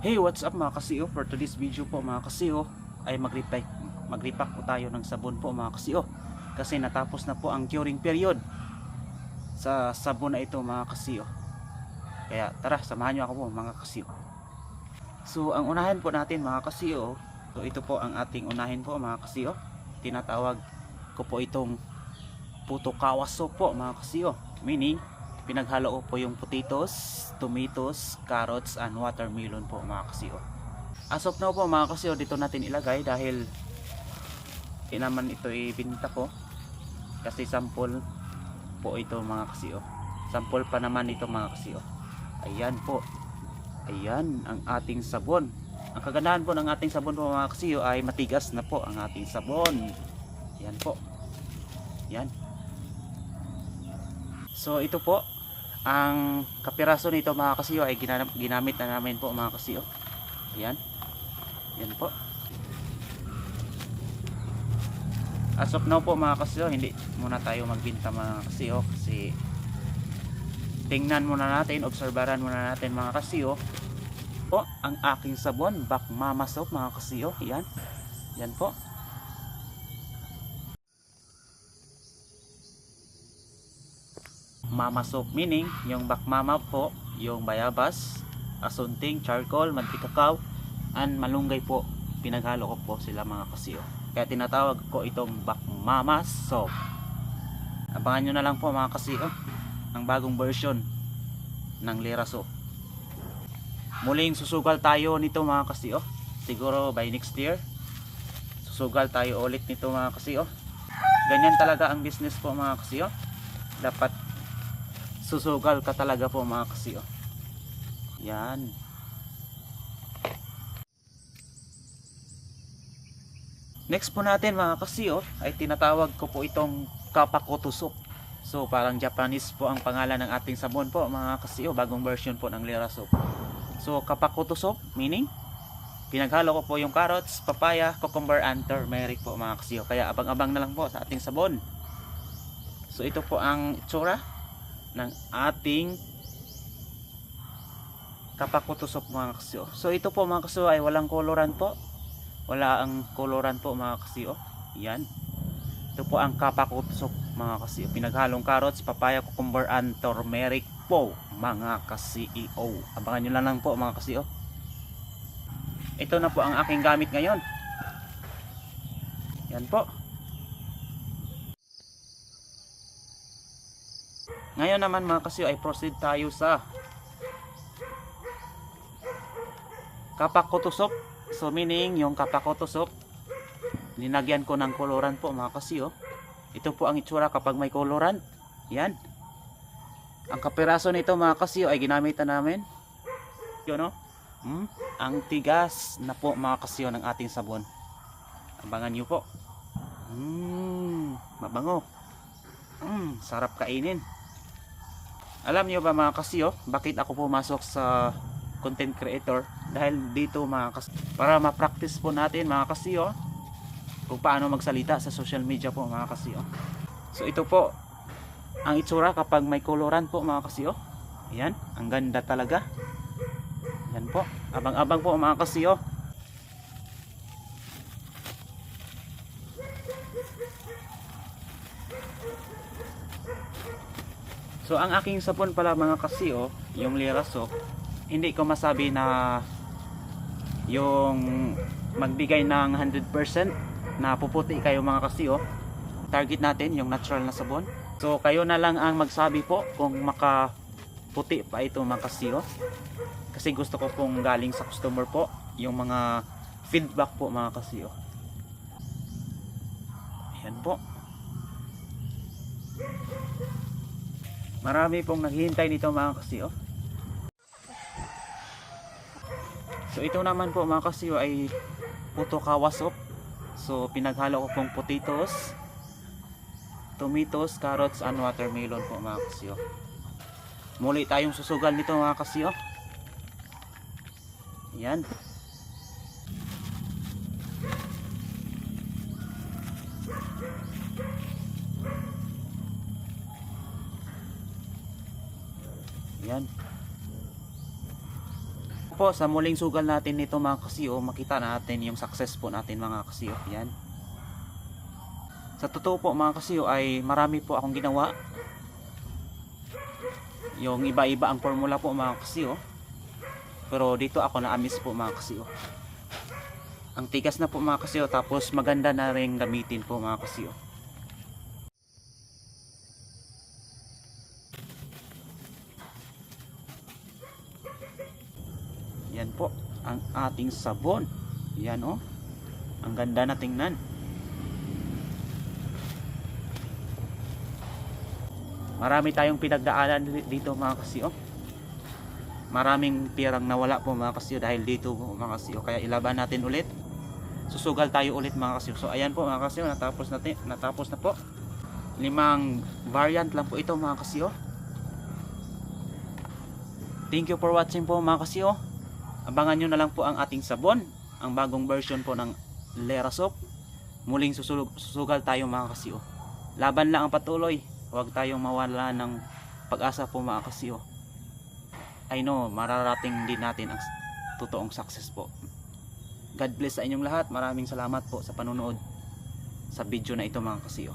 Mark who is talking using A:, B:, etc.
A: Hey, what's up mga kasiyo? For today's video po mga kasiyo ay mag-repack po tayo ng sabon po mga kasiyo. Kasi natapos na po ang curing period sa sabon na ito mga kasiyo. Kaya tara, samahan nyo ako po mga kasiyo. So ang unahin po natin mga kasiyo, so ito po ang ating unahin po mga kasiyo. Tinatawag ko po itong puto kawaso po mga kasiyo. Meaning, pinaghalo ko po yung potatoes, tomatoes, carrots, and watermelon po mga kasiyo. As of now po mga kasiyo, dito natin ilagay dahil naman ito ibinta ko. Kasi sample po ito mga kasiyo. Sample pa naman ito mga kasiyo. Ayan po. Ayan ang ating sabon. Ang kagandahan po ng ating sabon po mga kasiyo ay matigas na po ang ating sabon. Ayan po. Ayan. So ito po, ang kapiraso nito mga kasiyo ay ginamit na namin po mga kasiyo. Ayan. Ayan po. As of now po mga kasiyo, hindi muna tayo magbinta mga kasiyo. Kasi tingnan muna natin, obserbaran muna natin mga kasiyo. Po, ang aking sabon, Bak Mama Soap mga kasiyo. Ayan. Ayan po. Mama soap meaning yung Bak Mama po, yung bayabas, asunting, charcoal, mantikakaw, and malunggay po. Pinaghalo ko po sila mga kasiyo. Kaya tinatawag ko itong Bak Mama Soap. Abangan nyo na lang po mga kasiyo ang bagong version ng Lira Soap. Muling susugal tayo nito mga kasiyo. Siguro by next year susugal tayo ulit nito mga kasiyo. Ganyan talaga ang business po mga kasiyo. Dapat susugal ka talaga po mga kasiyo. Yan. Next po natin mga kasiyo ay tinatawag ko po itong Kapakoto Soap. So parang Japanese po ang pangalan ng ating sabon po mga kasiyo. Bagong version po ng Lira Soap. So Kapakoto Soap meaning pinaghalo ko po yung carrots, papaya, cucumber, and turmeric po mga kasiyo. Kaya abang-abang na lang po sa ating sabon. So ito po ang itsura ng ating Kapakoto Soap mga kasiyo. So ito po mga kasiyo ay walang koloran po. Wala ang koloran po mga kasiyo. Yan. Ito po ang Kapakoto Soap mga kasiyo. Pinaghalong carrots, papaya, cucumber, and turmeric po mga kasiyo. Abangan nyo lang po mga kasiyo. Ito na po ang aking gamit ngayon. Yan po. Ngayon naman mga kasiyo ay proceed tayo sa Kapakoto Soap. So meaning yung Kapakoto Soap linagyan ko ng koloran po mga kasiyo. Ito po ang itsura kapag may koloran. Yan. Ang kapiraso nito mga kasiyo ay ginamit na namin. Yun no? Ang tigas na po mga kasiyo ng ating sabon. Abangan nyo po. Mabango. Sarap kainin. Alam niyo ba mga kasiyo, bakit ako pumasok sa content creator? Dahil dito mga kasiyo, para ma-practice po natin mga kasiyo kung paano magsalita sa social media po mga kasiyo. So ito po ang itsura kapag may koloran po mga kasiyo. Ayan, ang ganda talaga. Yan po, abang-abang po mga kasiyo. So ang aking sabon pala mga kasiyo, yung Lira Soap, hindi ko masabi na yung magbigay ng 100% na puputi kayo mga kasiyo. Target natin yung natural na sabon. So kayo na lang ang magsabi po kung makaputi pa ito mga kasiyo. Kasi gusto ko pong galing sa customer po yung mga feedback po mga kasiyo. Ayan po. Marami pong naghihintay nito mga kasiyo. So ito naman po mga kasiyo ay puto kawaso. So pinaghalo ko pong potatoes, tomatoes, carrots, and watermelon po mga kasiyo. Muli tayong susugal nito mga kasiyo. Yan. Yan. po sa muling sugal natin nito mga kasiyo, makita natin yung success po natin mga kasiyo. Yan. Sa totoo po mga kasiyo ay marami po akong ginawa. Yung iba-iba ang formula po mga kasiyo. Pero dito ako na-amaze po mga kasiyo. Ang tigas na po mga kasiyo, tapos maganda na rin gamitin po mga kasiyo. Yan po ang ating sabon. Yan oh. Ang ganda na tingnan. Marami tayong pinagdaanan dito mga kasiyo. Maraming pirang nawala po mga kasiyo dahil dito po mga kasiyo. Kaya ilaban natin ulit. Susugal tayo ulit mga kasiyo. So ayan po mga kasiyo, natapos na po. 5 variant lang po ito mga kasiyo. Thank you for watching po mga kasiyo. Abangan nyo na lang po ang ating sabon, ang bagong version po ng Lera Soap. Muling susugal tayo mga kasiyo. Laban lang ang patuloy. Huwag tayong mawala ng pag-asa po mga kasiyo. I know mararating din natin ang totoong success po. God bless sa inyong lahat. Maraming salamat po sa panonood sa video na ito mga kasiyo.